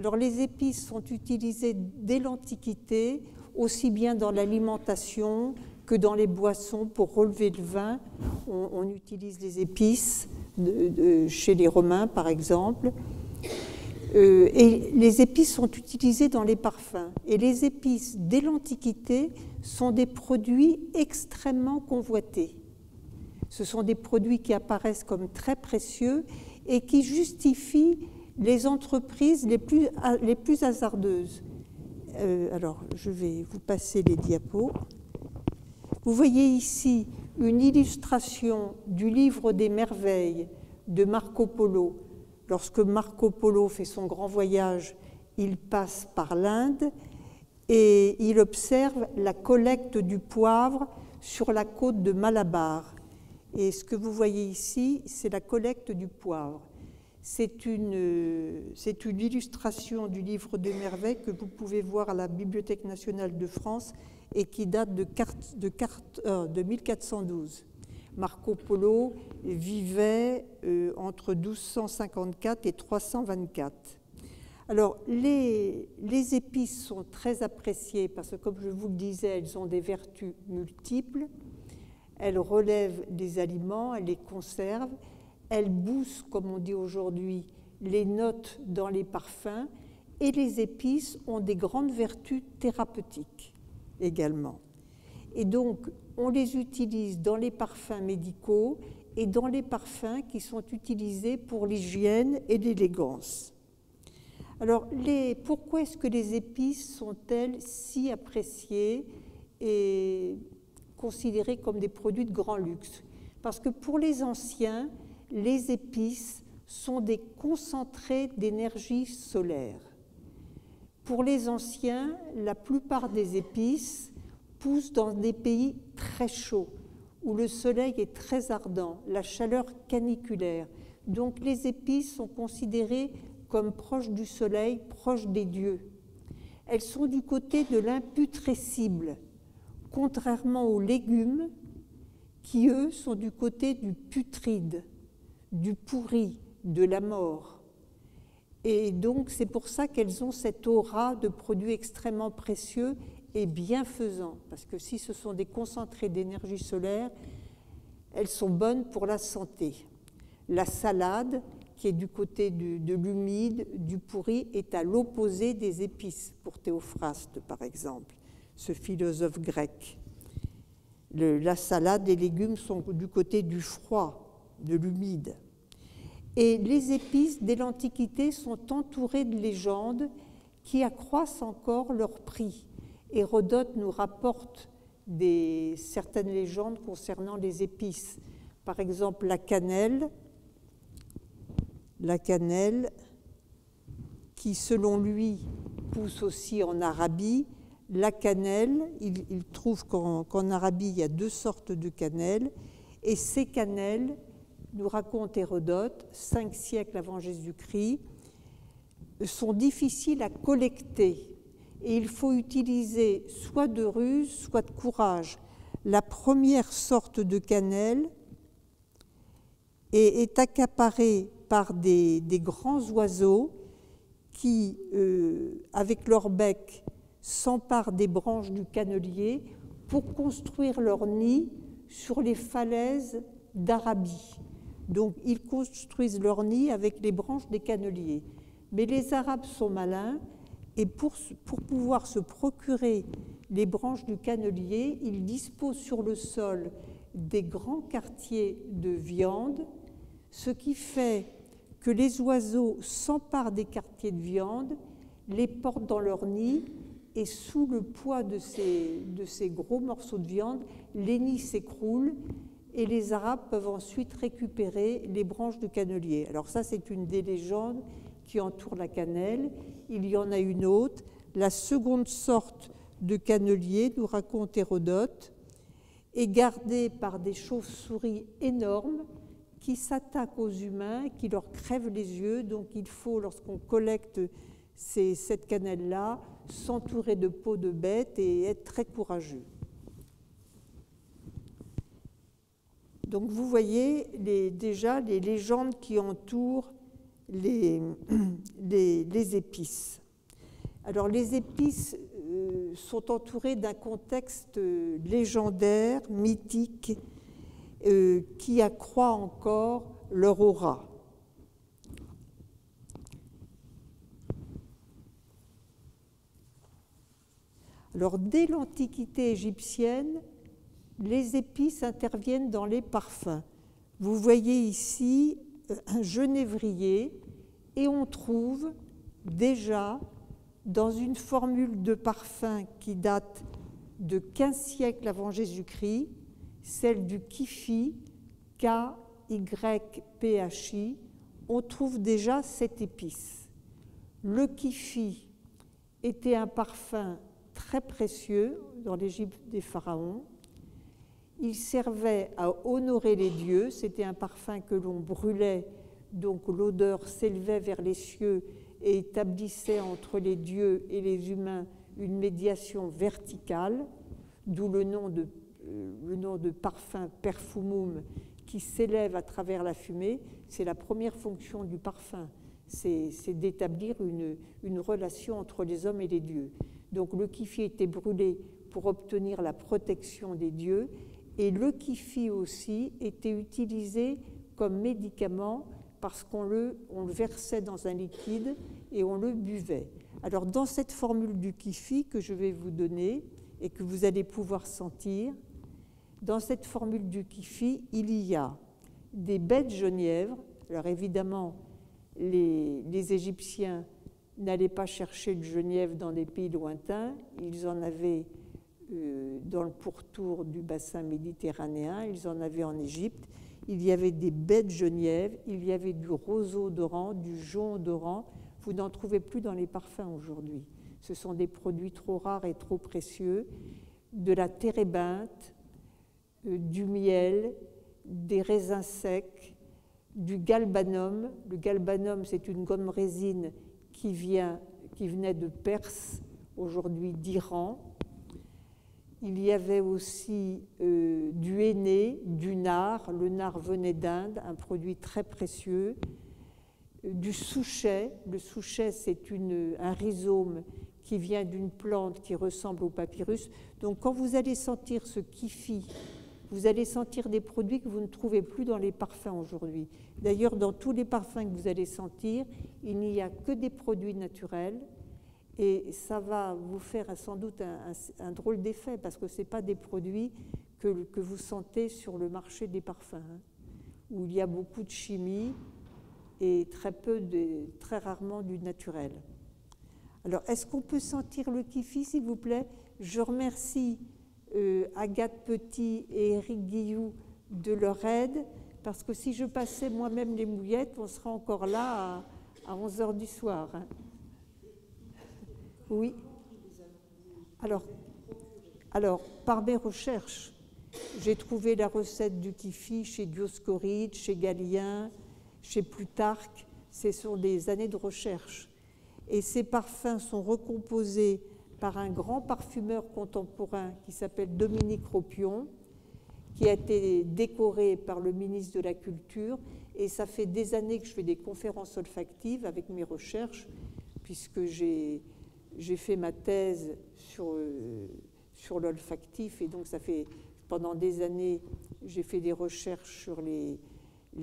Alors les épices sont utilisées dès l'Antiquité, aussi bien dans l'alimentation que dans les boissons pour relever le vin. On utilise les épices chez les Romains, par exemple. Et les épices sont utilisées dans les parfums. Et les épices, dès l'Antiquité, sont des produits extrêmement convoités. Ce sont des produits qui apparaissent comme très précieux et qui justifient les entreprises les plus hasardeuses. Alors, je vais vous passer les diapos. Vous voyez ici une illustration du livre des merveilles de Marco Polo. Lorsque Marco Polo fait son grand voyage, il passe par l'Inde et il observe la collecte du poivre sur la côte de Malabar. Et ce que vous voyez ici, c'est la collecte du poivre. C'est une illustration du livre des merveilles que vous pouvez voir à la Bibliothèque nationale de France et qui date de 1412. Marco Polo vivait entre 1254 et 324. Alors, les épices sont très appréciées parce que, comme je vous le disais, elles ont des vertus multiples. Elles relèvent les aliments, elles les conservent, elles boostent, comme on dit aujourd'hui, les notes dans les parfums, et les épices ont des grandes vertus thérapeutiques également. Et donc, on les utilise dans les parfums médicaux et dans les parfums qui sont utilisés pour l'hygiène et l'élégance. Alors, pourquoi est-ce que les épices sont-elles si appréciées et considérées comme des produits de grand luxe? Parce que pour les anciens, les épices sont des concentrés d'énergie solaire. Pour les anciens, la plupart des épices poussent dans des pays très chauds, où le soleil est très ardent, la chaleur caniculaire. Donc les épices sont considérées comme proches du soleil, proches des dieux. Elles sont du côté de l'imputrescible, contrairement aux légumes qui, eux, sont du côté du putride, du pourri, de la mort. Et donc c'est pour ça qu'elles ont cette aura de produits extrêmement précieux et bienfaisants, parce que si ce sont des concentrés d'énergie solaire, elles sont bonnes pour la santé. La salade, qui est du côté de l'humide, du pourri, est à l'opposé des épices, pour Théophraste par exemple, ce philosophe grec. La salade, les légumes sont du côté du froid, de l'humide. Et les épices, dès l'Antiquité, sont entourées de légendes qui accroissent encore leur prix. Hérodote nous rapporte certaines légendes concernant les épices. Par exemple, la cannelle qui, selon lui, pousse aussi en Arabie. La cannelle, il trouve qu'en Arabie, il y a deux sortes de cannelle, et ces cannelles, nous raconte Hérodote, 5 siècles avant Jésus-Christ, sont difficiles à collecter. Et il faut utiliser soit de ruse, soit de courage. La première sorte de cannelle est accaparée par des grands oiseaux qui, avec leur bec, s'emparent des branches du cannelier pour construire leur nid sur les falaises d'Arabie. Donc, ils construisent leur nid avec les branches des canneliers. Mais les Arabes sont malins et pour pouvoir se procurer les branches du cannelier, ils disposent sur le sol des grands quartiers de viande, ce qui fait que les oiseaux s'emparent des quartiers de viande, les portent dans leur nid et sous le poids de ces gros morceaux de viande, les nids s'écroulent et les Arabes peuvent ensuite récupérer les branches de cannelier. Alors ça, c'est une des légendes qui entoure la cannelle. Il y en a une autre. La seconde sorte de cannelier, nous raconte Hérodote, est gardée par des chauves-souris énormes qui s'attaquent aux humains, qui leur crèvent les yeux. Donc il faut, lorsqu'on collecte cette cannelle-là, s'entourer de peaux de bête et être très courageux. Donc vous voyez déjà les légendes qui entourent les épices. Alors les épices sont entourées d'un contexte légendaire, mythique, qui accroît encore leur aura. Alors, dès l'Antiquité égyptienne, les épices interviennent dans les parfums. Vous voyez ici un genévrier et on trouve déjà dans une formule de parfum qui date de 15 siècles avant Jésus-Christ, celle du kyphi, K-Y-P-H-I, on trouve déjà cette épice. Le kyphi était un parfum très précieux dans l'Égypte des pharaons. Il servait à honorer les dieux, c'était un parfum que l'on brûlait, donc l'odeur s'élevait vers les cieux et établissait entre les dieux et les humains une médiation verticale, d'où le nom de parfum perfumum qui s'élève à travers la fumée. C'est la première fonction du parfum, c'est d'établir une relation entre les hommes et les dieux. Donc le kyphi était brûlé pour obtenir la protection des dieux, et le kyphi aussi était utilisé comme médicament parce qu'on le versait dans un liquide et on le buvait. Alors dans cette formule du kyphi que je vais vous donner et que vous allez pouvoir sentir, dans cette formule du kyphi, il y a des baies de genièvre. Alors évidemment, les Égyptiens n'allaient pas chercher le genièvre dans des pays lointains, ils en avaient dans le pourtour du bassin méditerranéen, ils en avaient en Égypte. Il y avait des baies de genièvre, il y avait du roseau odorant, du jonc odorant. Vous n'en trouvez plus dans les parfums aujourd'hui. Ce sont des produits trop rares et trop précieux. De la térébinthe, du miel, des raisins secs, du galbanum. Le galbanum, c'est une gomme résine qui venait de Perse, aujourd'hui d'Iran. Il y avait aussi du henné, du nard. Le nard venait d'Inde, un produit très précieux. Du souchet. Le souchet, c'est un rhizome qui vient d'une plante qui ressemble au papyrus. Donc quand vous allez sentir ce kyphi, vous allez sentir des produits que vous ne trouvez plus dans les parfums aujourd'hui. D'ailleurs, dans tous les parfums que vous allez sentir, il n'y a que des produits naturels. Et ça va vous faire sans doute un drôle d'effet, parce que ce n'est pas des produits que vous sentez sur le marché des parfums, hein, où il y a beaucoup de chimie et très rarement du naturel. Alors, est-ce qu'on peut sentir le kyphi, s'il vous plaît? Je remercie Agathe Petit et Éric Guilloux de leur aide, parce que si je passais moi-même les mouillettes, on serait encore là à 11h du soir. Hein. Oui. Alors, par mes recherches, j'ai trouvé la recette du kyphi chez Dioscoride, chez Galien, chez Plutarque. Ce sont des années de recherche. Et ces parfums sont recomposés par un grand parfumeur contemporain qui s'appelle Dominique Ropion, qui a été décoré par le ministre de la Culture. Et ça fait des années que je fais des conférences olfactives avec mes recherches, puisque j'ai fait ma thèse sur l'olfactif, et donc ça fait pendant des années, j'ai fait des recherches sur les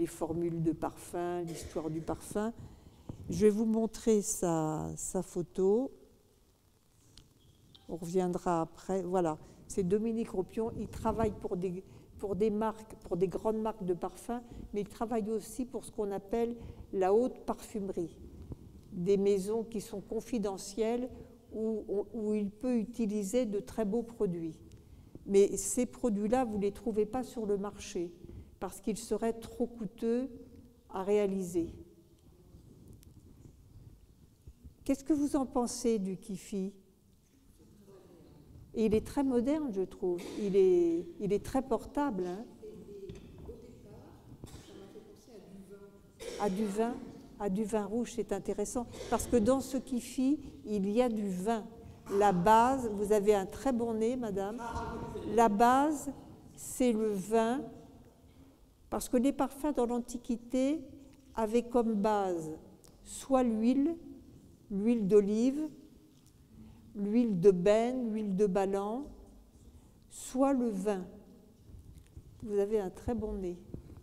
formules de parfum, l'histoire du parfum. Je vais vous montrer sa photo. On reviendra après. Voilà, c'est Dominique Ropion. Il travaille pour des marques, pour des grandes marques de parfums, mais il travaille aussi pour ce qu'on appelle la haute parfumerie. Des maisons qui sont confidentielles où il peut utiliser de très beaux produits. Mais ces produits-là, vous ne les trouvez pas sur le marché parce qu'ils seraient trop coûteux à réaliser. Qu'est-ce que vous en pensez du kyphi? Et il est très moderne, je trouve. Il est très portable. Hein. Au départ, ça m'a fait penser à du vin. À du vin rouge, c'est intéressant, parce que dans ce kyphi, il y a du vin. La base, vous avez un très bon nez, madame. La base, c'est le vin, parce que les parfums dans l'Antiquité avaient comme base soit l'huile d'olive, l'huile de benne, l'huile de balan, soit le vin. Vous avez un très bon nez.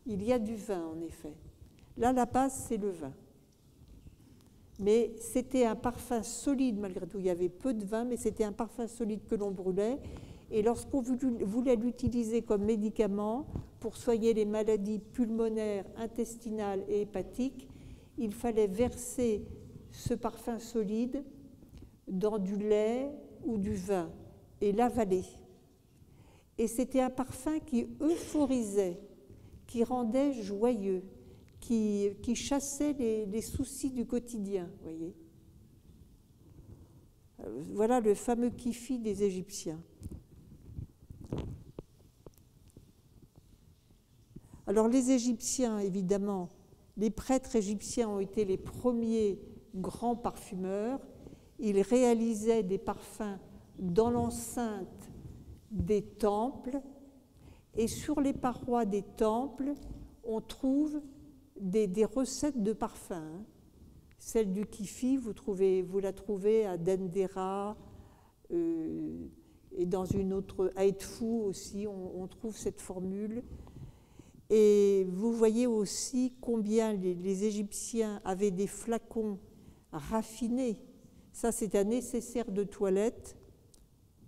Il y a du vin, en effet. Là, la base, c'est le vin. Mais c'était un parfum solide, malgré tout. Il y avait peu de vin, mais c'était un parfum solide que l'on brûlait. Et lorsqu'on voulait l'utiliser comme médicament pour soigner les maladies pulmonaires, intestinales et hépatiques, il fallait verser ce parfum solide dans du lait ou du vin et l'avaler. Et c'était un parfum qui euphorisait, qui rendait joyeux, qui chassait les soucis du quotidien, voyez. Voilà le fameux kifi des Égyptiens. Alors les Égyptiens, évidemment, les prêtres égyptiens ont été les premiers grands parfumeurs. Ils réalisaient des parfums dans l'enceinte des temples, et sur les parois des temples, on trouve des recettes de parfums. Celle du kifi, vous la trouvez à Dendera, et dans une autre, à Edfou aussi, on trouve cette formule. Et vous voyez aussi combien les Égyptiens avaient des flacons raffinés. Ça, c'est un nécessaire de toilette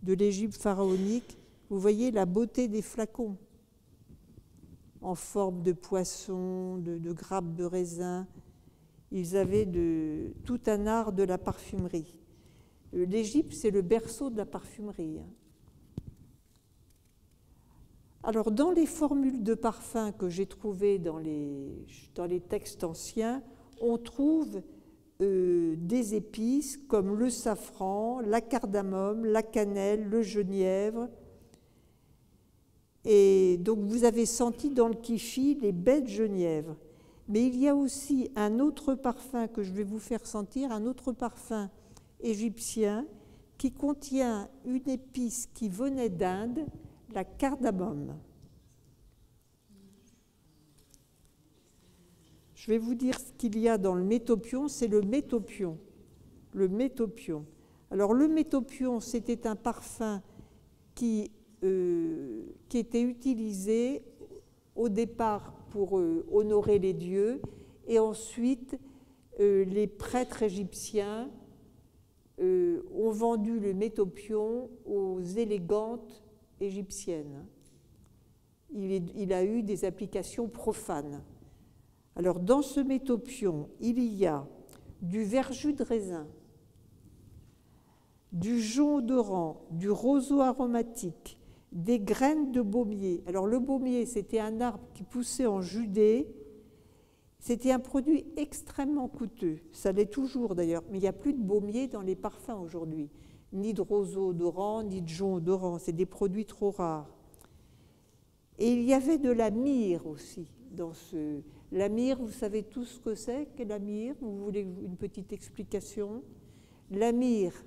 de l'Égypte pharaonique. Vous voyez la beauté des flacons en forme de poisson, de grappes de raisin. Ils avaient tout un art de la parfumerie. L'Égypte, c'est le berceau de la parfumerie. Alors, dans les formules de parfum que j'ai trouvées dans les textes anciens, on trouve des épices comme le safran, la cardamome, la cannelle, le genièvre. Et donc, vous avez senti dans le kifi les baies de genièvre. Mais il y a aussi un autre parfum que je vais vous faire sentir, un autre parfum égyptien qui contient une épice qui venait d'Inde, la cardamome. Je vais vous dire ce qu'il y a dans le métopion, c'est le métopion. Le métopion. Alors le métopion, c'était un parfum qui était utilisé au départ pour honorer les dieux, et ensuite les prêtres égyptiens ont vendu le métopion aux élégantes égyptienne. Il a eu des applications profanes. Alors, dans ce métopion, il y a du verjus de raisin, du jonc odorant, du roseau aromatique, des graines de baumier. Alors, le baumier, c'était un arbre qui poussait en Judée. C'était un produit extrêmement coûteux. Ça l'est toujours d'ailleurs, mais il n'y a plus de baumier dans les parfums aujourd'hui. Ni de roseau odorant, ni de jonc odorant. C'est des produits trop rares. Et il y avait de la myrrhe aussi. La myrrhe, vous savez tous ce que c'est que la myrrhe? Vous voulez une petite explication? La myrrhe,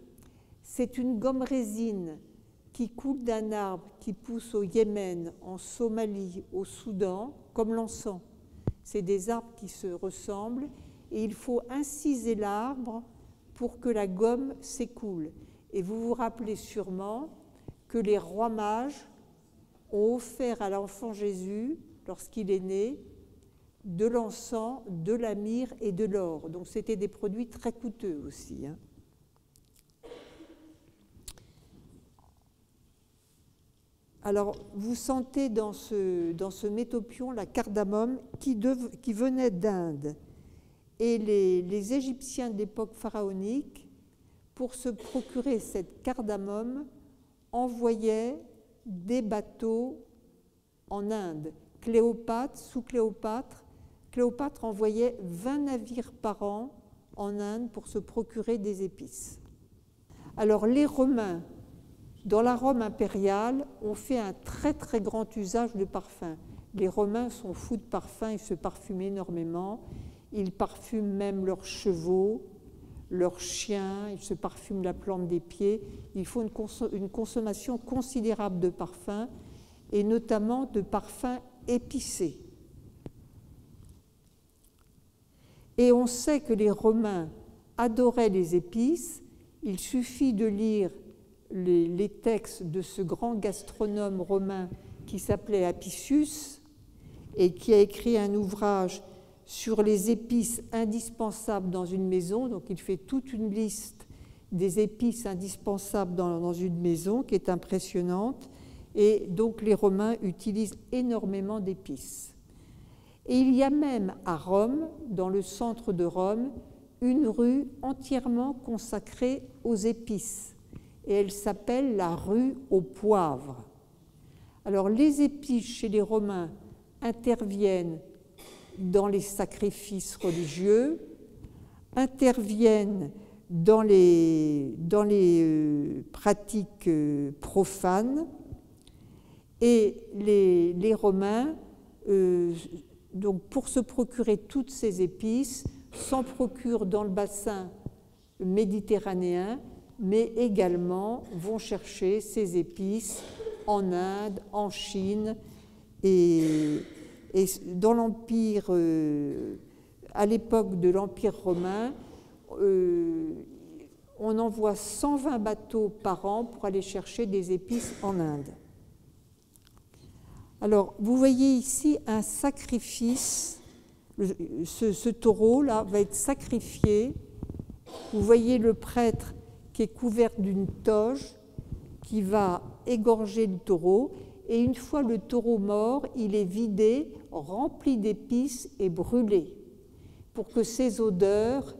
c'est une gomme résine qui coule d'un arbre qui pousse au Yémen, en Somalie, au Soudan, comme l'encens. C'est des arbres qui se ressemblent et il faut inciser l'arbre pour que la gomme s'écoule. Et vous vous rappelez sûrement que les rois mages ont offert à l'enfant Jésus, lorsqu'il est né, de l'encens, de la myrrhe et de l'or. Donc c'était des produits très coûteux aussi. Alors vous sentez dans ce métopion la cardamome qui venait d'Inde. Et les Égyptiens de l'époque pharaonique, pour se procurer cette cardamome, envoyaient des bateaux en Inde. Sous Cléopâtre envoyait 20 navires par an en Inde pour se procurer des épices. Alors les Romains, dans la Rome impériale, ont fait un très très grand usage de parfums. Les Romains sont fous de parfums, ils se parfument énormément. Ils parfument même leurs chevaux, leurs chiens, ils se parfument la plante des pieds. Il faut une consommation considérable de parfums, et notamment de parfums épicés. Et on sait que les Romains adoraient les épices. Il suffit de lire les textes de ce grand gastronome romain qui s'appelait Apicius et qui a écrit un ouvrage sur les épices indispensables dans une maison. Donc il fait toute une liste des épices indispensables dans une maison qui est impressionnante. Et donc les Romains utilisent énormément d'épices. Et il y a même à Rome, dans le centre de Rome, une rue entièrement consacrée aux épices. Et elle s'appelle la rue aux poivres. Alors les épices chez les Romains interviennent dans les sacrifices religieux, interviennent dans les pratiques profanes, et les Romains, donc pour se procurer toutes ces épices, s'en procurent dans le bassin méditerranéen, mais également vont chercher ces épices en Inde, en Chine, et dans l'Empire, à l'époque de l'Empire romain, on envoie 120 bateaux par an pour aller chercher des épices en Inde. Alors, vous voyez ici un sacrifice. Ce taureau-là va être sacrifié. Vous voyez le prêtre qui est couvert d'une toge, qui va égorger le taureau. Et une fois le taureau mort, il est vidé, rempli d'épices et brûlé, pour que ces odeurs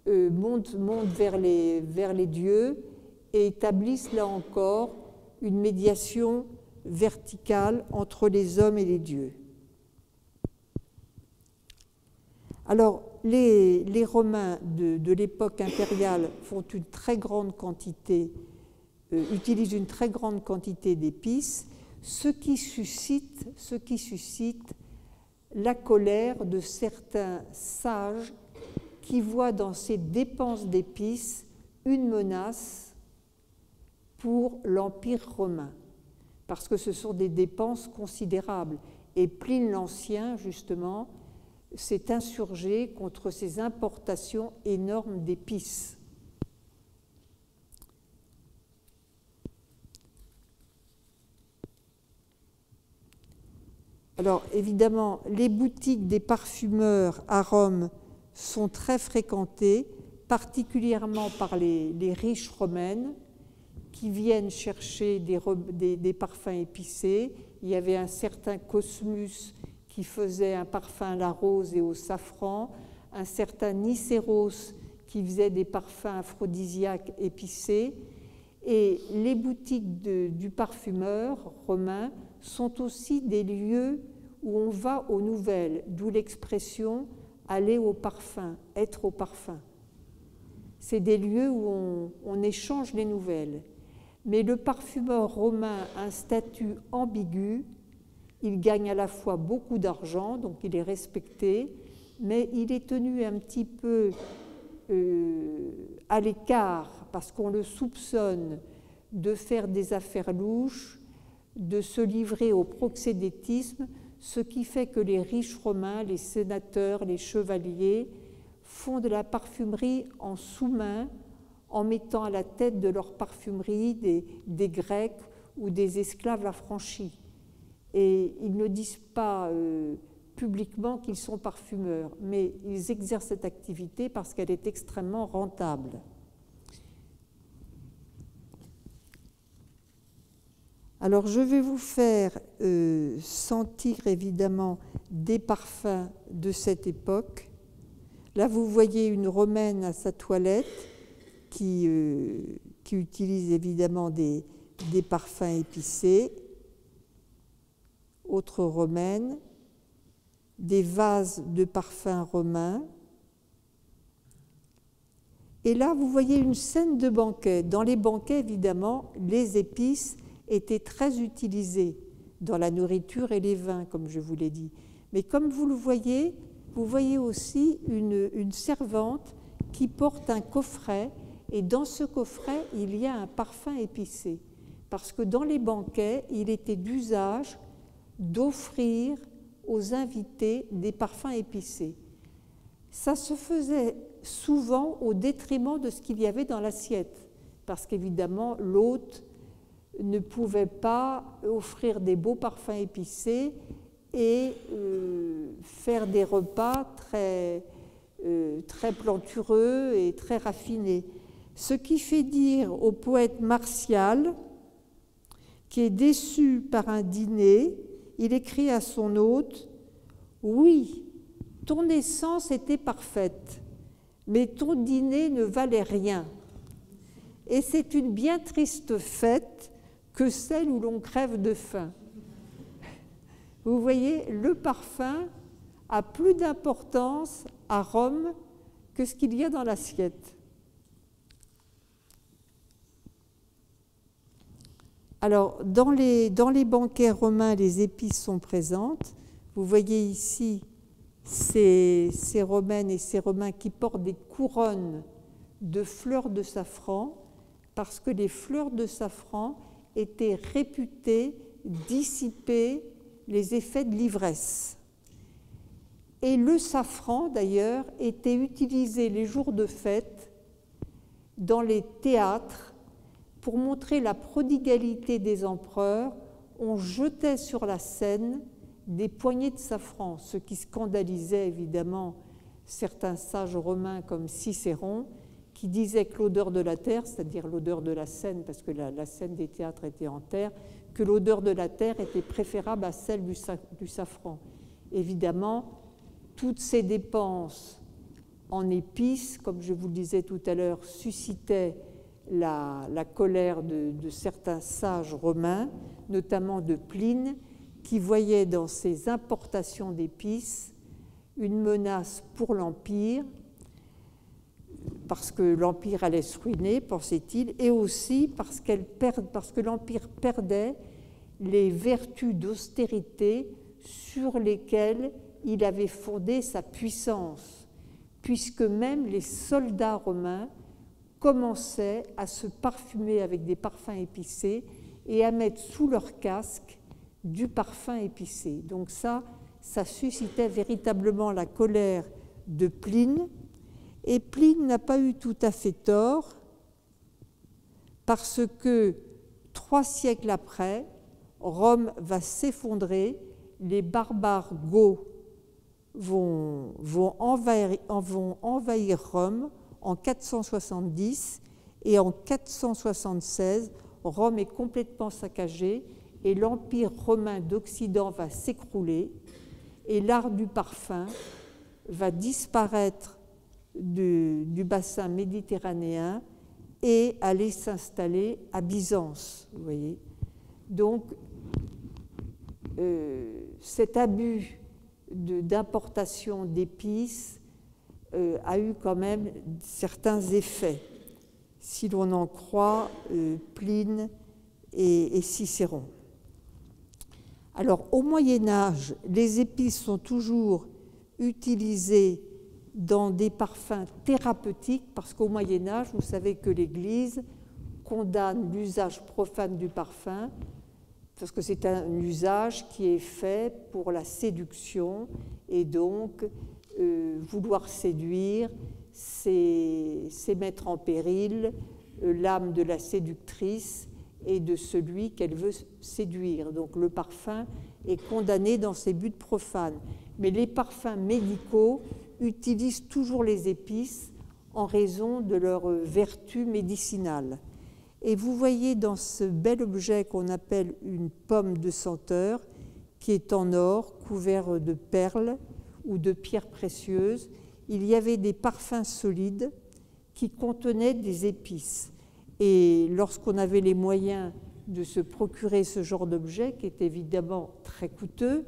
montent vers les dieux et établissent là encore une médiation verticale entre les hommes et les dieux. Alors, les Romains de l'époque impériale font une très grande quantité, utilisent une très grande quantité d'épices, ce qui suscite la colère de certains sages qui voient dans ces dépenses d'épices une menace pour l'Empire romain, parce que ce sont des dépenses considérables. Et Pline l'Ancien, justement, s'est insurgé contre ces importations énormes d'épices. Alors, évidemment, les boutiques des parfumeurs à Rome sont très fréquentées, particulièrement par les riches romaines qui viennent chercher des parfums épicés. Il y avait un certain Cosmus qui faisait un parfum à la rose et au safran, un certain Nicéros qui faisait des parfums aphrodisiaques épicés. Et les boutiques du parfumeur romain sont aussi des lieux où on va aux nouvelles, d'où l'expression « aller au parfum »,« être au parfum ». C'est des lieux où on échange les nouvelles. Mais le parfumeur romain a un statut ambigu. Il gagne à la fois beaucoup d'argent, donc il est respecté, mais il est tenu un petit peu à l'écart parce qu'on le soupçonne de faire des affaires louches, de se livrer au proxénétisme, ce qui fait que les riches romains, les sénateurs, les chevaliers font de la parfumerie en sous-main, en mettant à la tête de leur parfumerie des Grecs ou des esclaves affranchis. Et ils ne disent pas publiquement qu'ils sont parfumeurs, mais ils exercent cette activité parce qu'elle est extrêmement rentable. Alors, je vais vous faire sentir évidemment des parfums de cette époque. Là, vous voyez une Romaine à sa toilette qui utilise évidemment des parfums épicés. Autre Romaine, des vases de parfums romains. Et là, vous voyez une scène de banquet. Dans les banquets, évidemment, les épices étaient très utilisées dans la nourriture et les vins, comme je vous l'ai dit. Mais comme vous voyez aussi une servante qui porte un coffret, et dans ce coffret, il y a un parfum épicé. Parce que dans les banquets, il était d'usage d'offrir aux invités des parfums épicés. ça se faisait souvent au détriment de ce qu'il y avait dans l'assiette, parce qu'évidemment, l'hôte ne pouvait pas offrir des beaux parfums épicés et faire des repas très plantureux et très raffinés. Ce qui fait dire au poète Martial, qui est déçu par un dîner, il écrit à son hôte « Oui, ton essence était parfaite, mais ton dîner ne valait rien. Et c'est une bien triste fête que celle où l'on crève de faim. » Vous voyez, le parfum a plus d'importance à Rome que ce qu'il y a dans l'assiette. Alors, dans les banquets romains, les épices sont présentes. Vous voyez ici ces Romaines et ces Romains qui portent des couronnes de fleurs de safran, parce que les fleurs de safran étaient réputées dissiper les effets de l'ivresse. Et le safran, d'ailleurs, était utilisé les jours de fête dans les théâtres pour montrer la prodigalité des empereurs. On jetait sur la scène des poignées de safran, ce qui scandalisait évidemment certains sages romains comme Cicéron, qui disait que l'odeur de la terre, c'est-à-dire l'odeur de la scène, parce que la scène des théâtres était en terre, que l'odeur de la terre était préférable à celle du safran. Évidemment, toutes ces dépenses en épices, comme je vous le disais tout à l'heure, suscitaient la colère de certains sages romains, notamment de Pline, qui voyait dans ces importations d'épices une menace pour l'Empire, parce que l'Empire allait se ruiner, pensait-il, et aussi parce que l'Empire perdait les vertus d'austérité sur lesquelles il avait fondé sa puissance, puisque même les soldats romains commençaient à se parfumer avec des parfums épicés et à mettre sous leur casque du parfum épicé. Donc ça suscitait véritablement la colère de Pline. Et Pline n'a pas eu tout à fait tort, parce que 3 siècles après, Rome va s'effondrer, les barbares goths vont envahir Rome en 470, et en 476, Rome est complètement saccagée et l'Empire romain d'Occident va s'écrouler et l'art du parfum va disparaître du bassin méditerranéen et aller s'installer à Byzance. Vous voyez. Donc, cet abus d'importation d'épices a eu quand même certains effets, si l'on en croit Pline et Cicéron. Alors, au Moyen-Âge, les épices sont toujours utilisées dans des parfums thérapeutiques, parce qu'au Moyen-Âge, vous savez que l'Église condamne l'usage profane du parfum, parce que c'est un usage qui est fait pour la séduction, et donc vouloir séduire, c'est mettre en péril l'âme de la séductrice et de celui qu'elle veut séduire. Donc le parfum est condamné dans ses buts profanes. Mais les parfums médicaux utilisent toujours les épices en raison de leur vertu médicinale. Et vous voyez dans ce bel objet qu'on appelle une pomme de senteur, qui est en or, couvert de perles ou de pierres précieuses, il y avait des parfums solides qui contenaient des épices. Et lorsqu'on avait les moyens de se procurer ce genre d'objet, qui est évidemment très coûteux,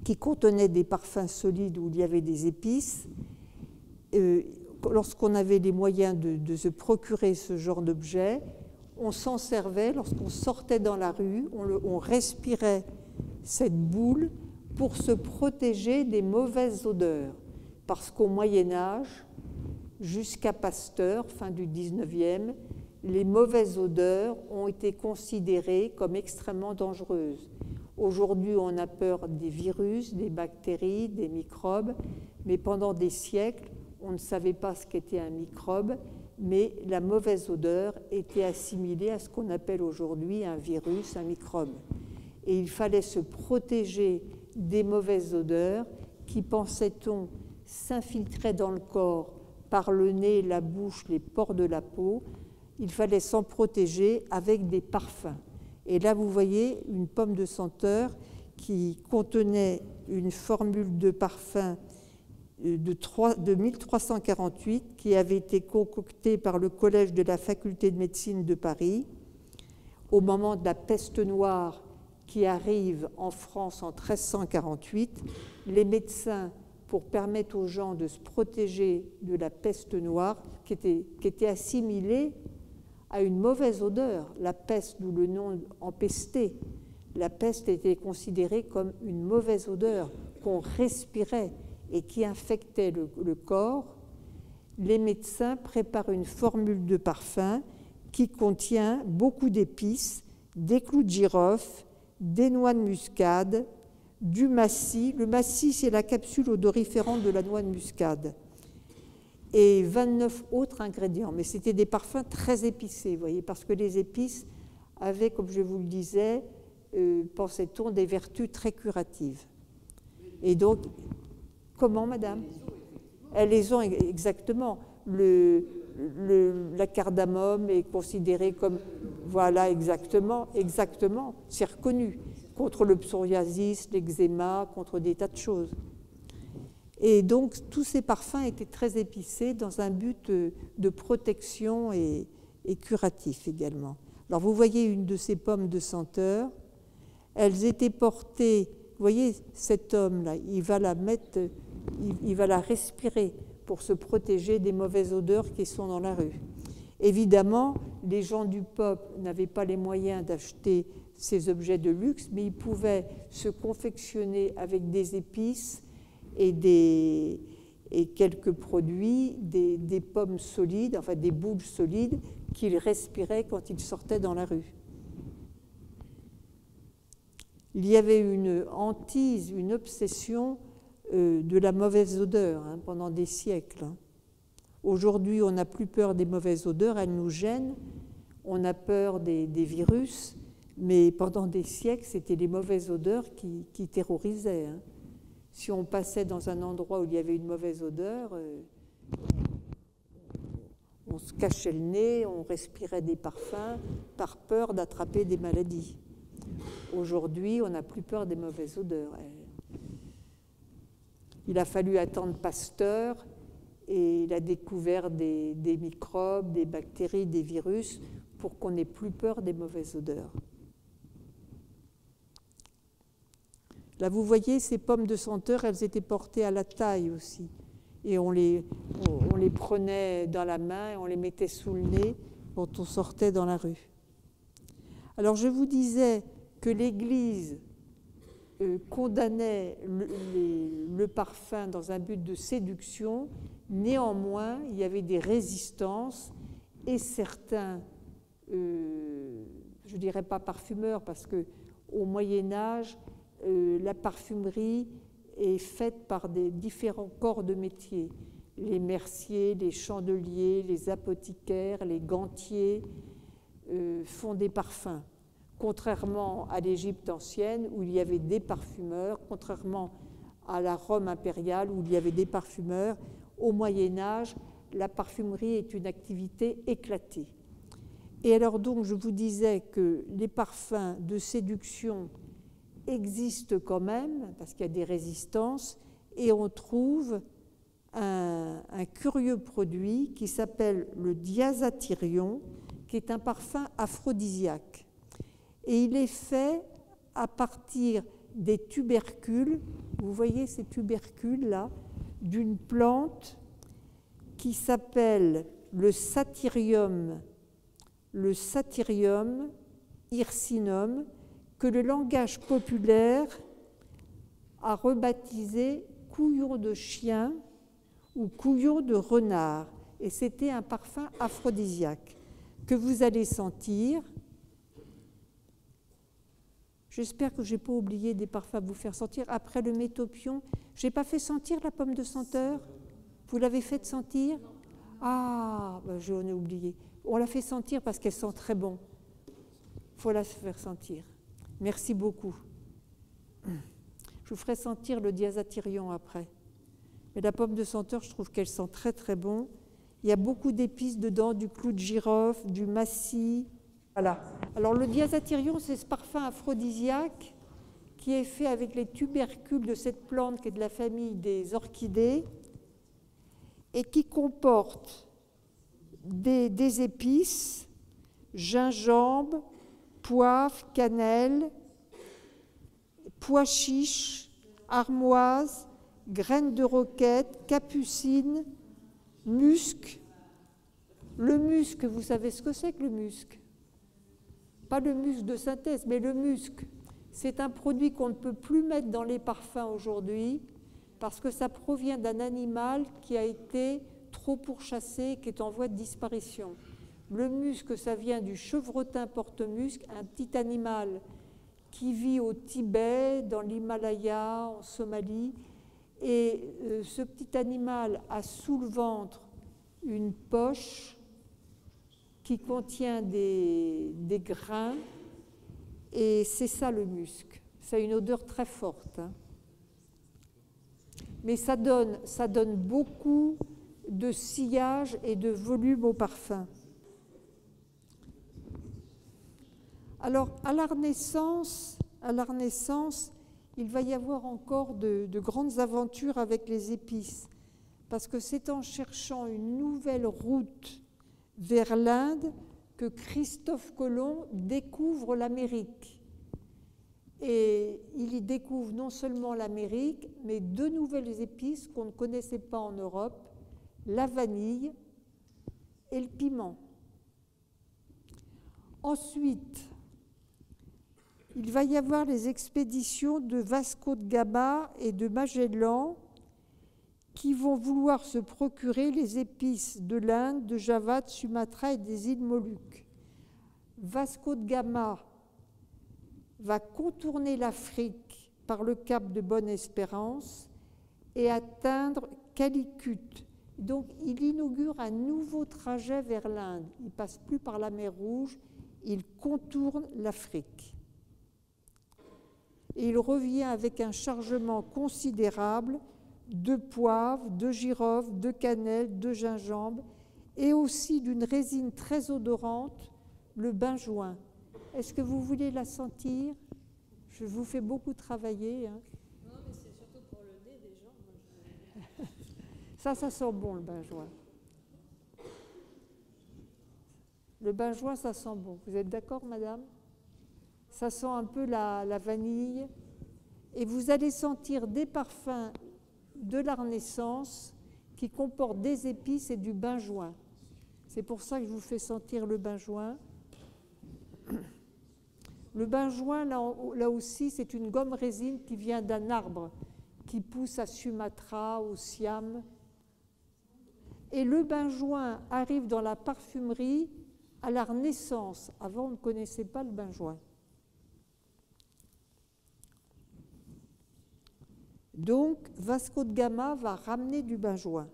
qui contenait des parfums solides où il y avait des épices, lorsqu'on avait les moyens de se procurer ce genre d'objet, on s'en servait lorsqu'on sortait dans la rue, on respirait cette boule pour se protéger des mauvaises odeurs. Parce qu'au Moyen-Âge, jusqu'à Pasteur, fin du 19e, les mauvaises odeurs ont été considérées comme extrêmement dangereuses. Aujourd'hui, on a peur des virus, des bactéries, des microbes, Mais pendant des siècles, on ne savait pas ce qu'était un microbe, mais la mauvaise odeur était assimilée à ce qu'on appelle aujourd'hui un virus, un microbe. Et il fallait se protéger des mauvaises odeurs qui, pensait-on, s'infiltraient dans le corps par le nez, la bouche, les pores de la peau. Il fallait s'en protéger avec des parfums. Et là, vous voyez une pomme de senteur qui contenait une formule de parfum de 1348 qui avait été concoctée par le Collège de la Faculté de médecine de Paris au moment de la peste noire qui arrive en France en 1348. Les médecins, pour permettre aux gens de se protéger de la peste noire, qui était assimilée à une mauvaise odeur, la peste, d'où le nom empesté, la peste était considérée comme une mauvaise odeur qu'on respirait et qui infectait le corps. Les médecins préparent une formule de parfum qui contient beaucoup d'épices, des clous de girofle, des noix de muscade, du massis. Le massis, c'est la capsule odoriférante de la noix de muscade. Et 29 autres ingrédients. Mais c'était des parfums très épicés, vous voyez, parce que les épices avaient, comme je vous le disais, pensait-on, des vertus très curatives. Et donc, comment, madame? Elles les ont exactement. La cardamome est considérée comme, voilà, exactement, c'est reconnu, contre le psoriasis, l'eczéma, contre des tas de choses. Et donc, tous ces parfums étaient très épicés dans un but de protection et curatif également. Alors, vous voyez une de ces pommes de senteur. Elles étaient portées, vous voyez, cet homme-là, il va la respirer pour se protéger des mauvaises odeurs qui sont dans la rue. Évidemment, les gens du peuple n'avaient pas les moyens d'acheter ces objets de luxe, mais ils pouvaient se confectionner avec des épices et quelques produits, des pommes solides, enfin des boules solides qu'ils respiraient quand ils sortaient dans la rue. Il y avait une hantise, une obsession de la mauvaise odeur pendant des siècles. Aujourd'hui, on n'a plus peur des mauvaises odeurs, elles nous gênent. On a peur des virus, mais pendant des siècles, c'était les mauvaises odeurs qui terrorisaient. Si on passait dans un endroit où il y avait une mauvaise odeur, on se cachait le nez, on respirait des parfums par peur d'attraper des maladies. Aujourd'hui, on n'a plus peur des mauvaises odeurs. Il a fallu attendre Pasteur et il a découvert des microbes, des bactéries, des virus pour qu'on n'ait plus peur des mauvaises odeurs. Là, vous voyez, ces pommes de senteur, elles étaient portées à la taille aussi. Et on les prenait dans la main et on les mettait sous le nez quand on sortait dans la rue. Alors, je vous disais que l'Église condamnait le parfum dans un but de séduction. Néanmoins, il y avait des résistances et certains, je ne dirais pas parfumeurs, parce qu'au Moyen-Âge, la parfumerie est faite par des différents corps de métier. Les merciers, les chandeliers, les apothicaires, les gantiers font des parfums. Contrairement à l'Égypte ancienne où il y avait des parfumeurs, contrairement à la Rome impériale où il y avait des parfumeurs, au Moyen-Âge, la parfumerie est une activité éclatée. Et alors donc, je vous disais que les parfums de séduction existent quand même, parce qu'il y a des résistances, et on trouve un curieux produit qui s'appelle le diazathirion, qui est un parfum aphrodisiaque. Et il est fait à partir des tubercules, vous voyez ces tubercules-là, d'une plante qui s'appelle le Satyrium hircinum, que le langage populaire a rebaptisé couillon de chien ou couillon de renard. Et c'était un parfum aphrodisiaque que vous allez sentir. J'espère que je n'ai pas oublié des parfums à vous faire sentir. Après le métopion, J'ai pas fait sentir la pomme de senteur? Vous l'avez fait sentir? Ah, ben j'en ai oublié. On l'a fait sentir parce qu'elle sent très bon. Il faut la faire sentir. Merci beaucoup. Je vous ferai sentir le diazathirion après. Mais la pomme de senteur, je trouve qu'elle sent très très bon. Il y a beaucoup d'épices dedans, du clou de girofle, du massis. Voilà. Alors le diazathirion, c'est ce parfum aphrodisiaque qui est fait avec les tubercules de cette plante qui est de la famille des orchidées et qui comporte des épices, gingembre, poivre, cannelle, pois chiches, armoise, graines de roquette, capucine, musc. Le musc, vous savez ce que c'est que le musc? Pas le musc de synthèse, mais le musc. C'est un produit qu'on ne peut plus mettre dans les parfums aujourd'hui parce que ça provient d'un animal qui a été trop pourchassé, qui est en voie de disparition. Le musc, ça vient du chevretin porte-musc, un petit animal qui vit au Tibet, dans l'Himalaya, en Somalie. Et ce petit animal a sous le ventre une poche qui contient des grains, et c'est ça le musc. Ça a une odeur très forte, hein. Mais ça donne beaucoup de sillage et de volume au parfum. Alors, à la Renaissance, il va y avoir encore de grandes aventures avec les épices, parce que c'est en cherchant une nouvelle route vers l'Inde que Christophe Colomb découvre l'Amérique. Et il y découvre non seulement l'Amérique, mais deux nouvelles épices qu'on ne connaissait pas en Europe, la vanille et le piment. Ensuite, il va y avoir les expéditions de Vasco de Gama et de Magellan qui vont vouloir se procurer les épices de l'Inde, de Java, de Sumatra et des îles Moluques. Vasco de Gama va contourner l'Afrique par le cap de Bonne-Espérance et atteindre Calicut. Donc il inaugure un nouveau trajet vers l'Inde. Il ne passe plus par la mer Rouge, il contourne l'Afrique. Et il revient avec un chargement considérable de poivre, de girofle, de cannelle, de gingembre et aussi d'une résine très odorante, le benjoin. Est-ce que vous voulez la sentir? Je vous fais beaucoup travailler, hein. Non, mais c'est surtout pour le nez des gens. Ça sent bon, le benjoin. Le benjoin, ça sent bon. Vous êtes d'accord, madame? Ça sent un peu la vanille. Et vous allez sentir des parfums de la Renaissance qui comportent des épices et du benjoin. C'est pour ça que je vous fais sentir le benjoin. Le benjoin, là aussi, c'est une gomme résine qui vient d'un arbre qui pousse à Sumatra, au Siam. Et le benjoin arrive dans la parfumerie à la Renaissance. Avant, on ne connaissait pas le benjoin. Donc, Vasco de Gama va ramener du benjoin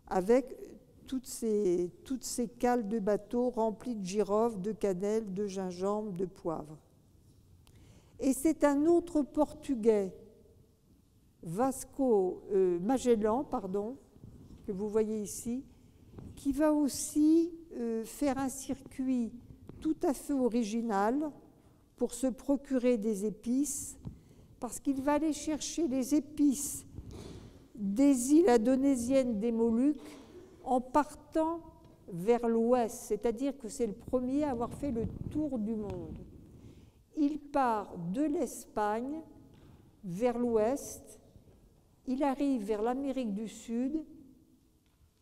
avec toutes ces cales de bateau remplies de girofle, de cannelle, de gingembre, de poivre. Et c'est un autre Portugais, Magellan, que vous voyez ici, qui va aussi faire un circuit tout à fait original pour se procurer des épices, parce qu'il va aller chercher les épices des îles indonésiennes des Moluques en partant vers l'ouest, c'est-à-dire que c'est le premier à avoir fait le tour du monde. Il part de l'Espagne vers l'ouest, il arrive vers l'Amérique du Sud,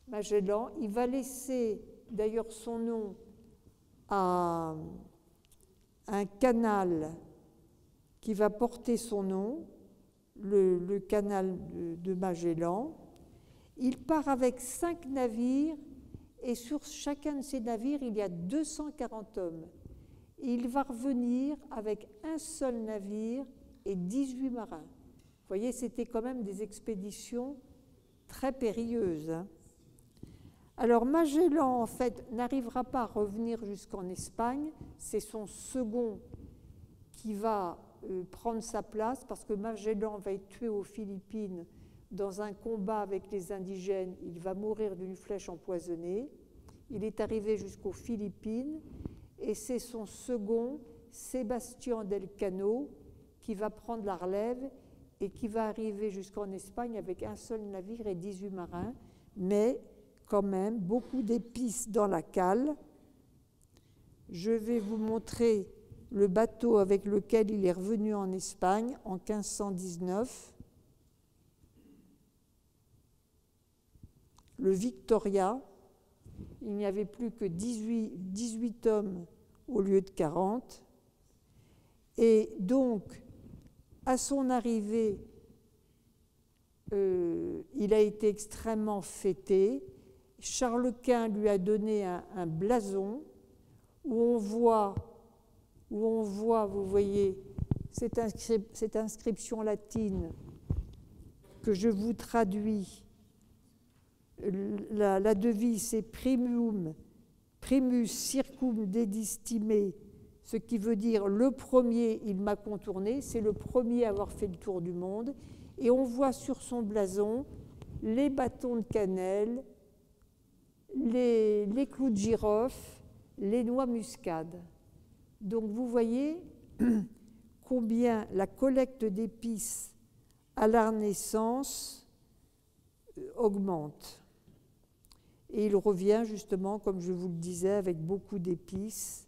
Magellan, il va laisser d'ailleurs son nom à un canal qui va porter son nom, le canal de Magellan. Il part avec 5 navires et sur chacun de ces navires, il y a 240 hommes. Et il va revenir avec un seul navire et 18 marins. Vous voyez, c'était quand même des expéditions très périlleuses, hein. Alors Magellan, en fait, n'arrivera pas à revenir jusqu'en Espagne. C'est son second qui va prendre sa place parce que Magellan va être tué aux Philippines dans un combat avec les indigènes. Il va mourir d'une flèche empoisonnée. Il est arrivé jusqu'aux Philippines et c'est son second, Sébastien d'Elcano, qui va prendre la relève et qui va arriver jusqu'en Espagne avec un seul navire et 18 marins, mais quand même beaucoup d'épices dans la cale. Je vais vous montrer le bateau avec lequel il est revenu en Espagne en 1519. Le Victoria, il n'y avait plus que 18 hommes au lieu de 40. Et donc, à son arrivée, il a été extrêmement fêté. Charles Quint lui a donné un blason où on voit, vous voyez, cette inscription latine que je vous traduis. La devise, c'est primus circum dedistime, ce qui veut dire le premier, il m'a contourné, c'est le premier à avoir fait le tour du monde. Et on voit sur son blason les bâtons de cannelle, les clous de girofle, les noix muscade. Donc vous voyez combien la collecte d'épices à la Renaissance augmente. Et il revient justement, comme je vous le disais, avec beaucoup d'épices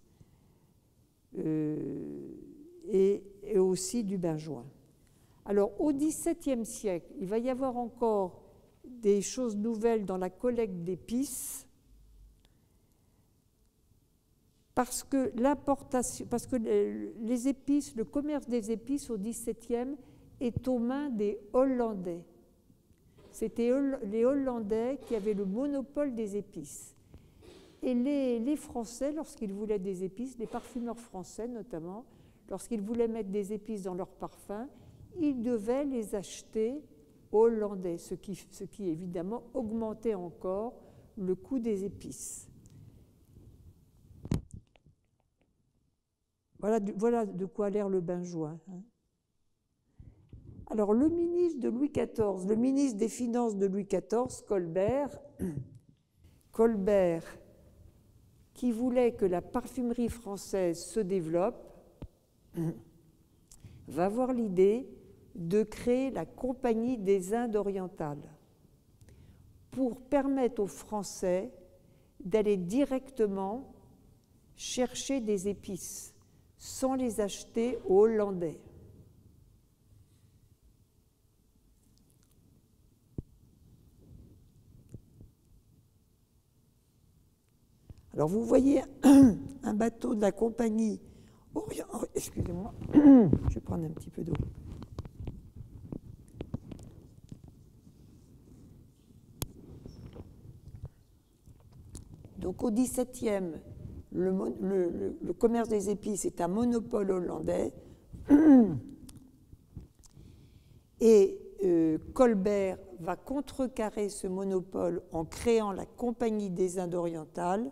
et aussi du benjoin. Alors au XVIIe siècle, il va y avoir encore des choses nouvelles dans la collecte d'épices parce que les épices, le commerce des épices au XVIIe est aux mains des Hollandais. C'était les Hollandais qui avaient le monopole des épices. Et les Français, lorsqu'ils voulaient des épices, les parfumeurs français notamment, lorsqu'ils voulaient mettre des épices dans leurs parfums, ils devaient les acheter aux Hollandais, ce qui évidemment augmentait encore le coût des épices. Voilà de quoi a l'air le benjoin. Alors, le ministre de Louis XIV, le ministre des Finances de Louis XIV, Colbert, qui voulait que la parfumerie française se développe, va avoir l'idée de créer la Compagnie des Indes orientales pour permettre aux Français d'aller directement chercher des épices sans les acheter aux Hollandais. Alors vous voyez un bateau de la compagnie Orient... Oh, excusez-moi, je vais prendre un petit peu d'eau. Donc au XVIIe, le commerce des épices est un monopole hollandais et Colbert va contrecarrer ce monopole en créant la Compagnie des Indes orientales.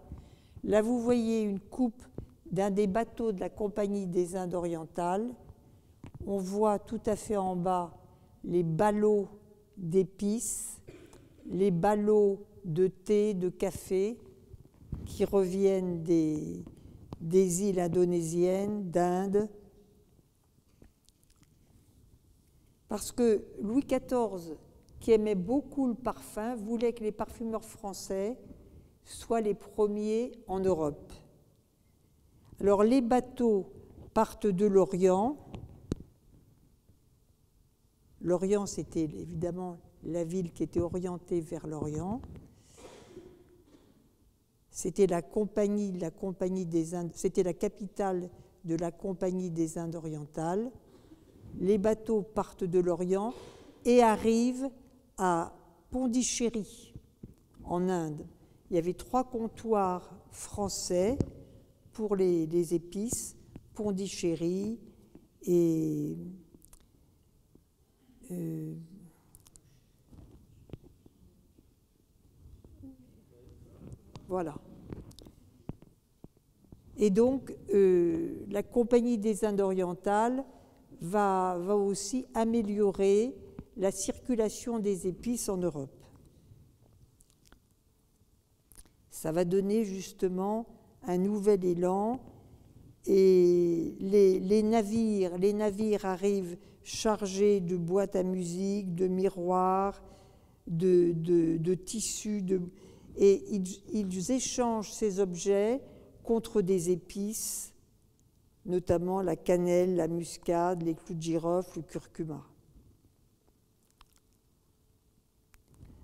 Là, vous voyez une coupe d'un des bateaux de la Compagnie des Indes orientales. On voit tout à fait en bas les ballots d'épices, les ballots de thé, de café, qui reviennent des îles indonésiennes, d'Inde. Parce que Louis XIV, qui aimait beaucoup le parfum, voulait que les parfumeurs français soient les premiers en Europe. Alors les bateaux partent de l'Orient. L'Orient, c'était évidemment la ville qui était orientée vers l'Orient. C'était la compagnie des Indes, c'était la capitale de la Compagnie des Indes orientales. Les bateaux partent de l'Orient et arrivent à Pondichéry, en Inde. Il y avait 3 comptoirs français pour les épices, Pondichéry et Et donc, la Compagnie des Indes orientales va aussi améliorer la circulation des épices en Europe. Ça va donner justement un nouvel élan et les navires arrivent chargés de boîtes à musique, de miroirs, de tissus, et ils échangent ces objets contre des épices, notamment la cannelle, la muscade, les clous de girofle, le curcuma.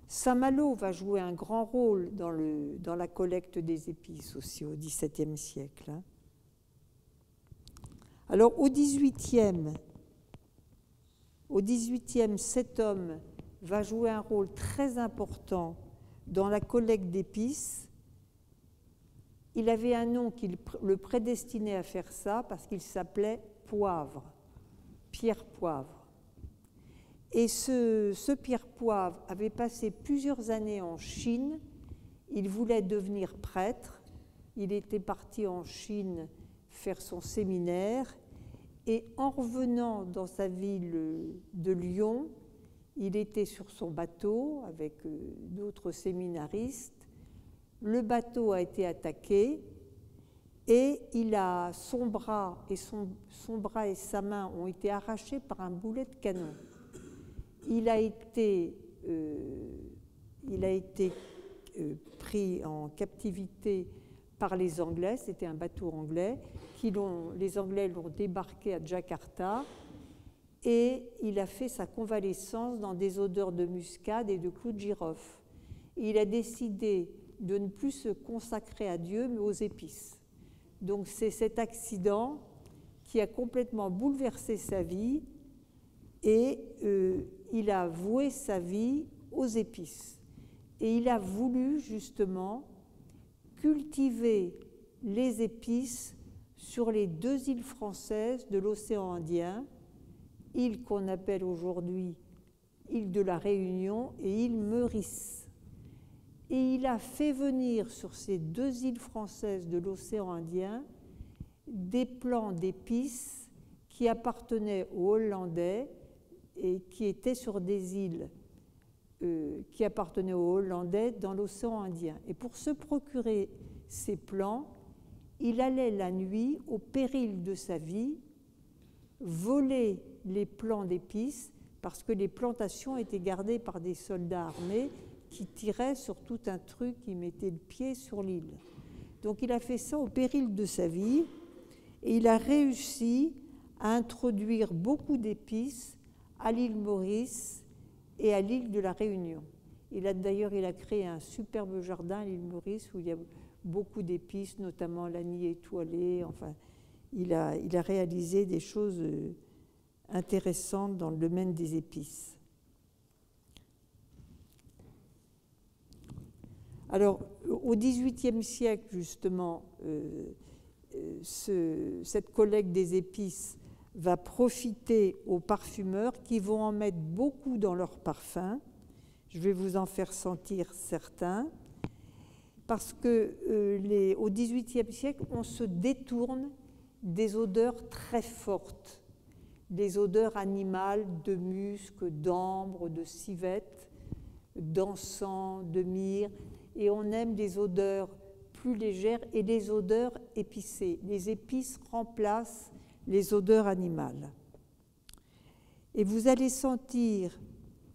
Saint-Malo va jouer un grand rôle dans la collecte des épices aussi au XVIIe siècle. Alors au XVIIIe, cet homme va jouer un rôle très important dans la collecte d'épices. Il avait un nom qui le prédestinait à faire ça parce qu'il s'appelait Poivre, Pierre Poivre. Et ce Pierre Poivre avait passé plusieurs années en Chine. Il voulait devenir prêtre. Il était parti en Chine faire son séminaire. Et en revenant dans sa ville de Lyon, il était sur son bateau avec d'autres séminaristes. Le bateau a été attaqué et son bras et sa main ont été arrachés par un boulet de canon. Il a été pris en captivité par les Anglais, c'était un bateau anglais, les Anglais l'ont débarqué à Jakarta et il a fait sa convalescence dans des odeurs de muscade et de clous de girofle. Et il a décidé de ne plus se consacrer à Dieu mais aux épices. Donc c'est cet accident qui a complètement bouleversé sa vie et il a voué sa vie aux épices. Et il a voulu justement cultiver les épices sur les 2 îles françaises de l'océan Indien, île qu'on appelle aujourd'hui île de la Réunion et île Meurice. Et il a fait venir sur ces 2 îles françaises de l'océan Indien des plants d'épices qui appartenaient aux Hollandais et qui étaient sur des îles qui appartenaient aux Hollandais dans l'océan Indien. Et pour se procurer ces plants, il allait la nuit, au péril de sa vie, voler les plants d'épices parce que les plantations étaient gardées par des soldats armés qui tiraient sur tout un truc, qui mettaient le pied sur l'île. Donc il a fait ça au péril de sa vie et il a réussi à introduire beaucoup d'épices à l'île Maurice et à l'île de la Réunion. D'ailleurs, il a créé un superbe jardin à l'île Maurice où il y a beaucoup d'épices, notamment l'anis étoilé. Enfin, il a réalisé des choses intéressantes dans le domaine des épices. Alors, au XVIIIe siècle, justement, cette collecte des épices va profiter aux parfumeurs qui vont en mettre beaucoup dans leurs parfums. Je vais vous en faire sentir certains. Parce qu'au XVIIIe siècle, on se détourne des odeurs très fortes, des odeurs animales de musc, d'ambre, de civette, d'encens, de myrrhe, et on aime des odeurs plus légères et des odeurs épicées. Les épices remplacent les odeurs animales. Et vous allez sentir,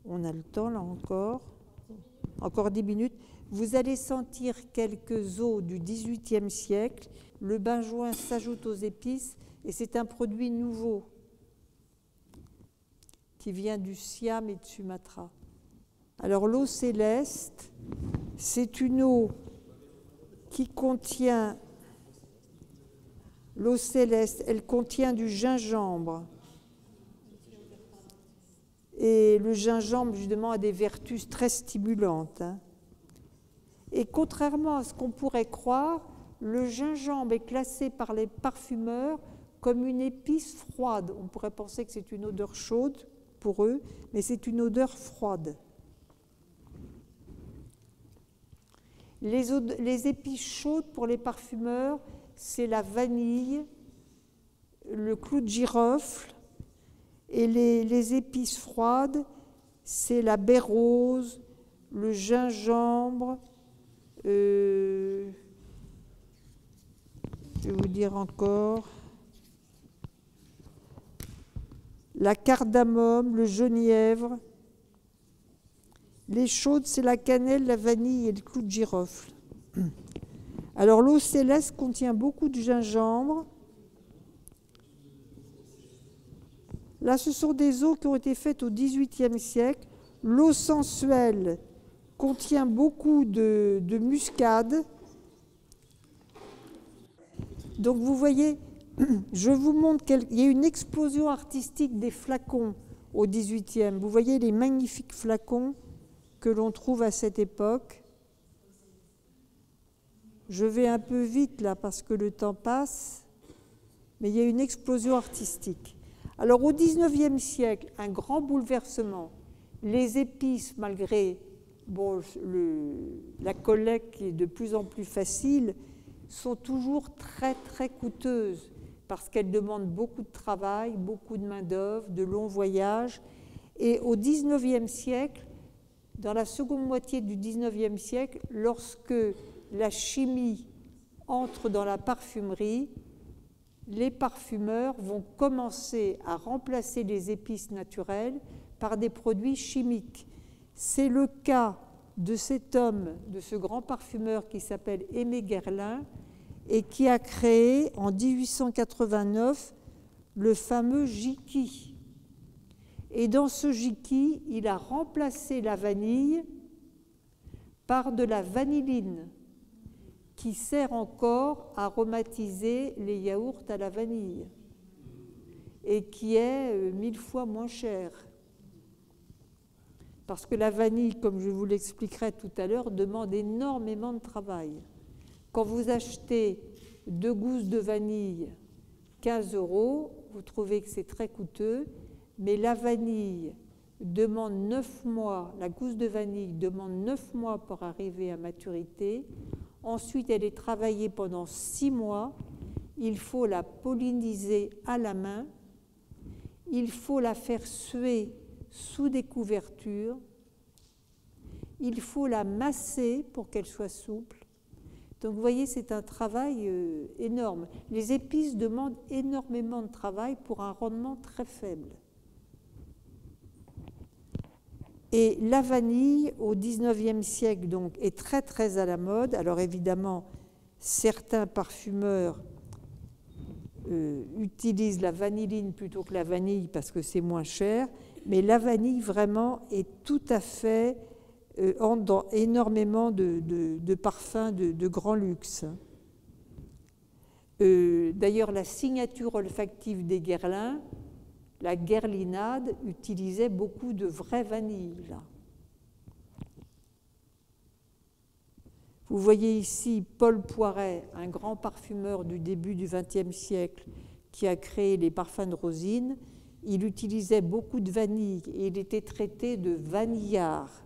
on a le temps là encore 10 minutes, vous allez sentir quelques eaux du XVIIIe siècle. Le benjoin s'ajoute aux épices et c'est un produit nouveau qui vient du Siam et de Sumatra. Alors l'eau céleste, c'est une eau qui contient, l'eau céleste, elle contient du gingembre. Et le gingembre, justement, a des vertus très stimulantes. Et contrairement à ce qu'on pourrait croire, le gingembre est classé par les parfumeurs comme une épice froide. On pourrait penser que c'est une odeur chaude pour eux, mais c'est une odeur froide. Les épices chaudes pour les parfumeurs, c'est la vanille, le clou de girofle, et les épices froides, c'est la baie rose, le gingembre, je vais vous dire encore, la cardamome, le genièvre. Les chaudes, c'est la cannelle, la vanille et le clou de girofle. Alors l'eau céleste contient beaucoup de gingembre. Là, ce sont des eaux qui ont été faites au XVIIIe siècle. L'eau sensuelle contient beaucoup de muscade. Donc vous voyez, je vous montre qu'il y a une explosion artistique des flacons au XVIIIe. Vous voyez les magnifiques flacons que l'on trouve à cette époque. Je vais un peu vite là parce que le temps passe, mais il y a une explosion artistique. Alors au XIXe siècle, un grand bouleversement. Les épices, malgré la collecte qui est de plus en plus facile, sont toujours très très coûteuses parce qu'elles demandent beaucoup de travail, beaucoup de main-d'œuvre, de longs voyages. Et au XIXe siècle, dans la seconde moitié du XIXe siècle, lorsque la chimie entre dans la parfumerie, les parfumeurs vont commencer à remplacer les épices naturelles par des produits chimiques. C'est le cas de cet homme, de ce grand parfumeur qui s'appelle Aimé Guerlain et qui a créé en 1889 le fameux Jiki. Et dans ce Jiki, il a remplacé la vanille par de la vanilline qui sert encore à aromatiser les yaourts à la vanille et qui est 1000 fois moins cher. Parce que la vanille, comme je vous l'expliquerai tout à l'heure, demande énormément de travail. Quand vous achetez 2 gousses de vanille, 15 €, vous trouvez que c'est très coûteux, mais la vanille demande 9 mois, la gousse de vanille demande 9 mois pour arriver à maturité. Ensuite, elle est travaillée pendant 6 mois. Il faut la polliniser à la main. Il faut la faire suer sous des couvertures. Il faut la masser pour qu'elle soit souple. Donc vous voyez, c'est un travail énorme. Les épices demandent énormément de travail pour un rendement très faible. Et la vanille, au XIXe siècle, donc, est très très à la mode. Alors évidemment, certains parfumeurs utilisent la vanilline plutôt que la vanille parce que c'est moins cher, mais la vanille vraiment est tout à fait entre dans énormément de parfums de grand luxe. D'ailleurs, la signature olfactive des Guerlain, la guerlinade, utilisait beaucoup de vraie vanille. Là. Vous voyez ici Paul Poiret, un grand parfumeur du début du XXe siècle qui a créé les parfums de rosine. Il utilisait beaucoup de vanille et il était traité de vanillard.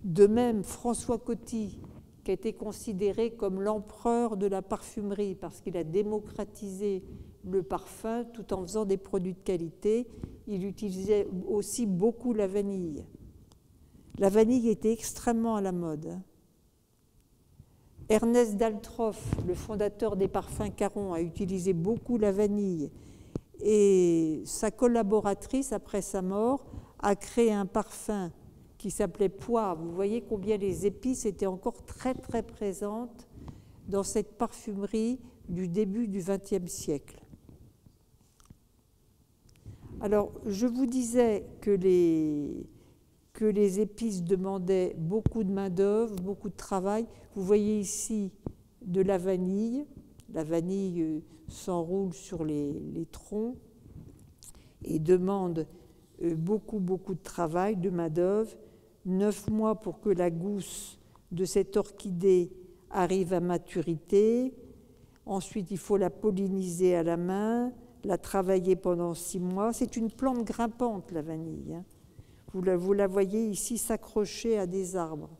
De même, François Coty, qui a été considéré comme l'empereur de la parfumerie parce qu'il a démocratisé le parfum tout en faisant des produits de qualité, il utilisait aussi beaucoup la vanille. La vanille était extrêmement à la mode. Ernest Daltroff, le fondateur des parfums Caron, a utilisé beaucoup la vanille et sa collaboratrice, après sa mort, a créé un parfum qui s'appelait Poivre. Vous voyez combien les épices étaient encore très très présentes dans cette parfumerie du début du XXe siècle. Alors, je vous disais que les épices demandaient beaucoup de main-d'œuvre, beaucoup de travail. Vous voyez ici de la vanille. La vanille s'enroule sur les troncs et demande beaucoup de travail, de main-d'œuvre. 9 mois pour que la gousse de cette orchidée arrive à maturité. Ensuite, il faut la polliniser à la main, la travailler pendant 6 mois. C'est une plante grimpante, la vanille. Vous la voyez ici s'accrocher à des arbres.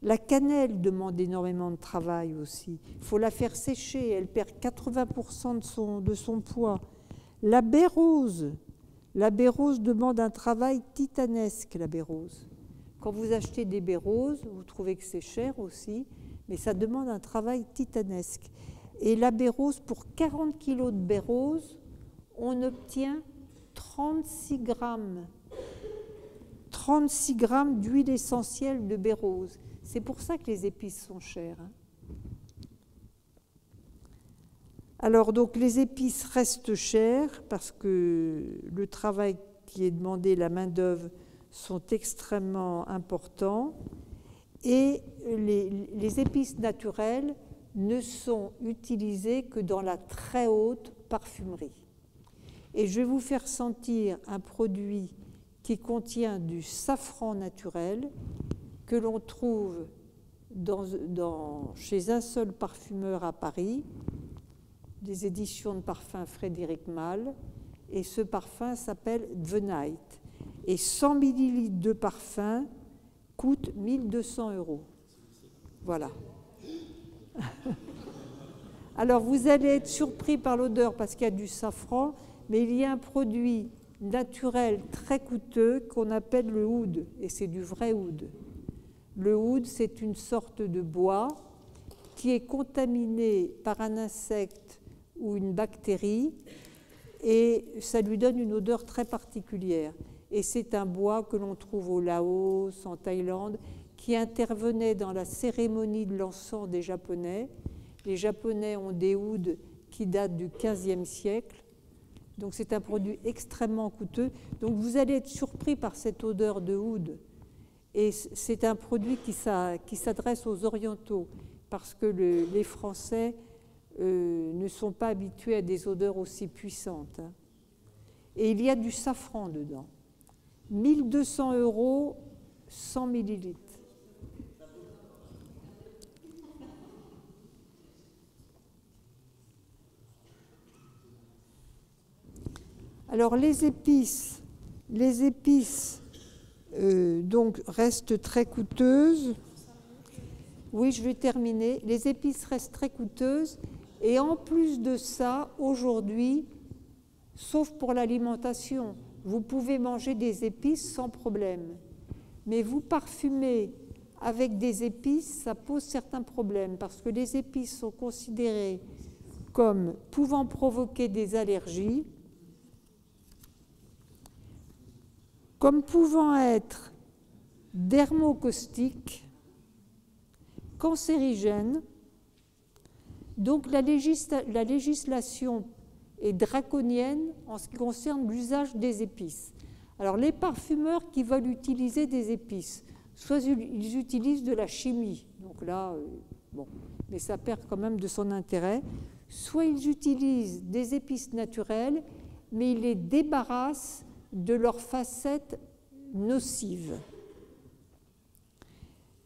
La cannelle demande énormément de travail aussi. Il faut la faire sécher, elle perd 80% de son poids. La baie rose demande un travail titanesque, la baie rose. Quand vous achetez des baies roses, vous trouvez que c'est cher aussi, mais ça demande un travail titanesque. Et la baie rose, pour 40 kg de baie rose, on obtient 36 grammes. 36 grammes d'huile essentielle de baie rose. C'est pour ça que les épices sont chères. Alors, donc, les épices restent chères parce que le travail qui est demandé, la main-d'œuvre, sont extrêmement importants. Et les épices naturelles ne sont utilisées que dans la très haute parfumerie. Et je vais vous faire sentir un produit qui contient du safran naturel que l'on trouve chez un seul parfumeur à Paris, des éditions de parfum Frédéric Malle, et ce parfum s'appelle The Night. Et 100 ml de parfum coûte 1 200 €. Voilà. Alors vous allez être surpris par l'odeur parce qu'il y a du safran, mais il y a un produit naturel très coûteux qu'on appelle le oud, et c'est du vrai oud. Le oud, c'est une sorte de bois qui est contaminé par un insecte ou une bactérie, et ça lui donne une odeur très particulière. Et c'est un bois que l'on trouve au Laos, en Thaïlande, qui intervenait dans la cérémonie de l'encens des Japonais. Les Japonais ont des ouds qui datent du XVe siècle. Donc c'est un produit extrêmement coûteux. Donc vous allez être surpris par cette odeur de oud. Et c'est un produit qui s'adresse aux orientaux, parce que les Français ne sont pas habitués à des odeurs aussi puissantes. Et il y a du safran dedans. 1 200 €, 100 ml. Alors les épices donc restent très coûteuses. Oui, je vais terminer. Les épices restent très coûteuses et en plus de ça, aujourd'hui, sauf pour l'alimentation, vous pouvez manger des épices sans problème. Mais vous parfumer avec des épices, ça pose certains problèmes parce que les épices sont considérées comme pouvant provoquer des allergies, comme pouvant être dermocaustiques, cancérigènes. Donc la législation est draconienne en ce qui concerne l'usage des épices. Alors les parfumeurs qui veulent utiliser des épices, soit ils utilisent de la chimie, donc là, bon, mais ça perd quand même de son intérêt, soit ils utilisent des épices naturelles, mais ils les débarrassent de leurs facettes nocives.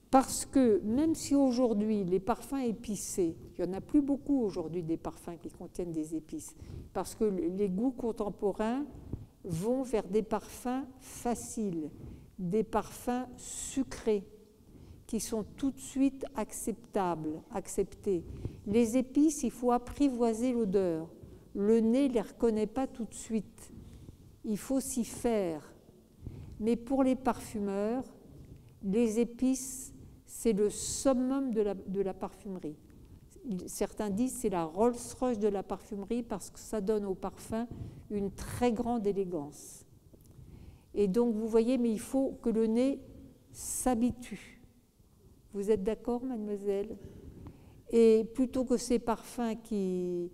Parce que même si aujourd'hui les parfums épicés, il n'y en a plus beaucoup aujourd'hui des parfums qui contiennent des épices, parce que les goûts contemporains vont vers des parfums faciles, des parfums sucrés, qui sont tout de suite acceptés. Les épices, il faut apprivoiser l'odeur. Le nez ne les reconnaît pas tout de suite. Il faut s'y faire. Mais pour les parfumeurs, les épices, c'est le summum de la parfumerie. Certains disent que c'est la Rolls-Royce de la parfumerie parce que ça donne au parfum une très grande élégance. Et donc, vous voyez, mais il faut que le nez s'habitue. Vous êtes d'accord, mademoiselle? Et plutôt que ces parfums qui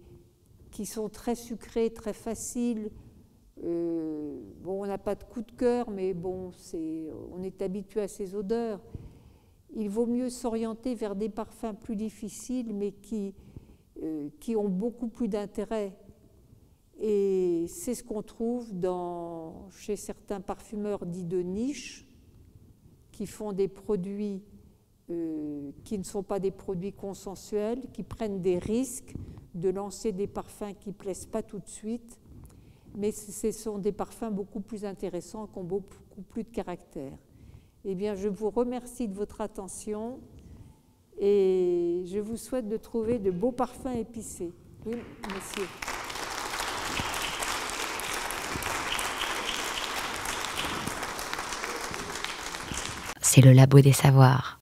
sont très sucrés, très faciles, bon, on n'a pas de coup de cœur, mais bon, on est habitué à ces odeurs. Il vaut mieux s'orienter vers des parfums plus difficiles, mais qui ont beaucoup plus d'intérêt. Et c'est ce qu'on trouve chez certains parfumeurs dits de niche, qui font des produits qui ne sont pas des produits consensuels, qui prennent des risques de lancer des parfums qui ne plaisent pas tout de suite, mais ce sont des parfums beaucoup plus intéressants, qui ont beaucoup plus de caractère. Eh bien, je vous remercie de votre attention et je vous souhaite de trouver de beaux parfums épicés. Oui, monsieur. C'est le Labo des Savoirs.